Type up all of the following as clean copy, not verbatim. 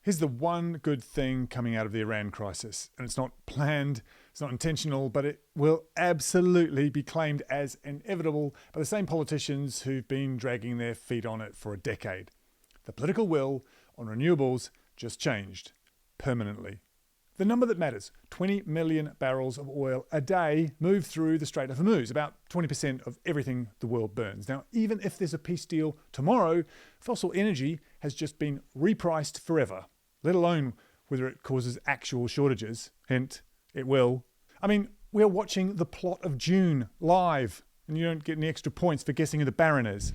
Here's the one good thing coming out of the Iran crisis, and it's not planned, it's not intentional, but it will absolutely be claimed as inevitable by the same politicians who've been dragging their feet on it for a decade. The political will on renewables just changed permanently. The number that matters, 20 million barrels of oil a day move through the Strait of Hormuz, about 20% of everything the world burns. Now, even if there's a peace deal tomorrow, fossil energy has just been repriced forever, let alone whether it causes actual shortages. Hint, it will. I mean, we're watching The Plot of June live, and you don't get any extra points for guessing who the Baron is.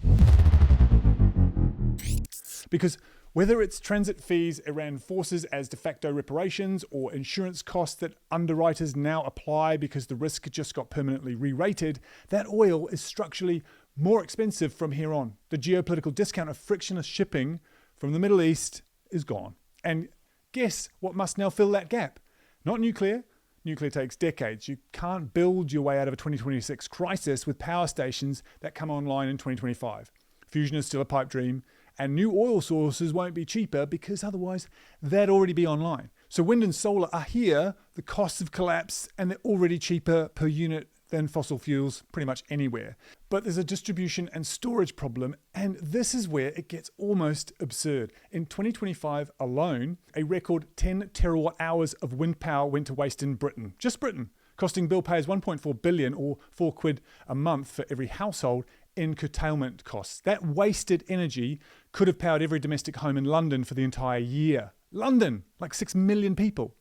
Because whether it's transit fees Iran forces as de facto reparations or insurance costs that underwriters now apply because the risk just got permanently re-rated, that oil is structurally more expensive from here on. The geopolitical discount of frictionless shipping from the Middle East is gone. And guess what must now fill that gap? Not nuclear. Nuclear takes decades. You can't build your way out of a 2026 crisis with power stations that come online in 2025. Fusion is still a pipe dream, and new oil sources won't be cheaper because otherwise they'd already be online. So wind and solar are here, the costs have collapsed, and they're already cheaper per unit than fossil fuels pretty much anywhere. But there's a distribution and storage problem, and this is where it gets almost absurd. In 2025 alone, a record 10 terawatt hours of wind power went to waste in Britain, just Britain, costing bill payers 1.4 billion or £4 a month for every household in curtailment costs. That wasted energy could have powered every domestic home in London for the entire year. London, like 6 million people.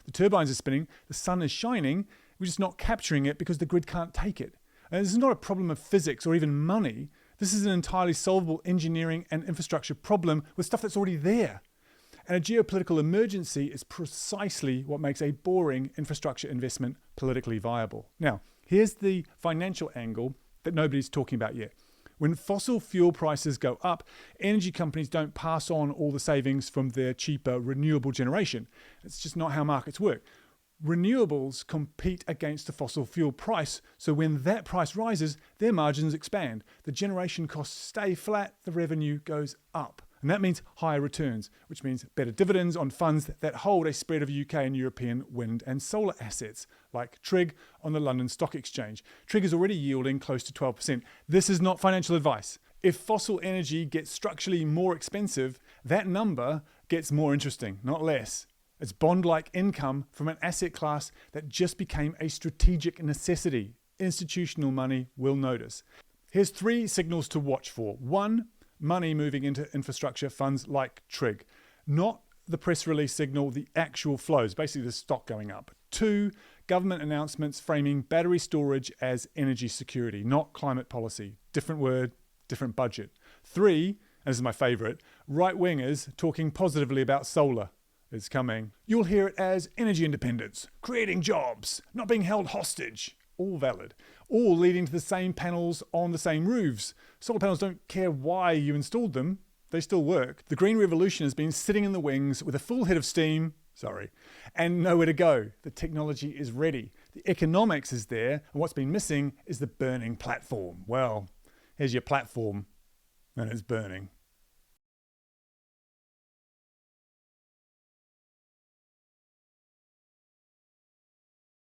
The turbines are spinning, the sun is shining, we're just not capturing it because the grid can't take it. And this is not a problem of physics or even money. This is an entirely solvable engineering and infrastructure problem with stuff that's already there. And a geopolitical emergency is precisely what makes a boring infrastructure investment politically viable. Now, here's the financial angle that nobody's talking about yet. When fossil fuel prices go up, energy companies don't pass on all the savings from their cheaper renewable generation. It's just not how markets work. Renewables compete against the fossil fuel price, so when that price rises, their margins expand. The generation costs stay flat, the revenue goes up. And that means higher returns, which means better dividends on funds that hold a spread of UK and European wind and solar assets, like TRIG on the London Stock Exchange. TRIG is already yielding close to 12%. This is not financial advice. If fossil energy gets structurally more expensive, that number gets more interesting, not less. It's bond-like income from an asset class that just became a strategic necessity. Institutional money will notice. Here's 3 signals to watch for. 1, money moving into infrastructure funds like TRIG. Not the press release signal, the actual flows, basically the stock going up. 2, government announcements framing battery storage as energy security, not climate policy. Different word, different budget. 3, and this is my favorite, right-wingers talking positively about solar. It's coming. You'll hear it as energy independence, creating jobs, not being held hostage. All valid. All leading to the same panels on the same roofs. Solar panels don't care why you installed them. They still work. The green revolution has been sitting in the wings with a full head of steam, and nowhere to go. The technology is ready. The economics is there, and what's been missing is the burning platform. Well, here's your platform, and it's burning.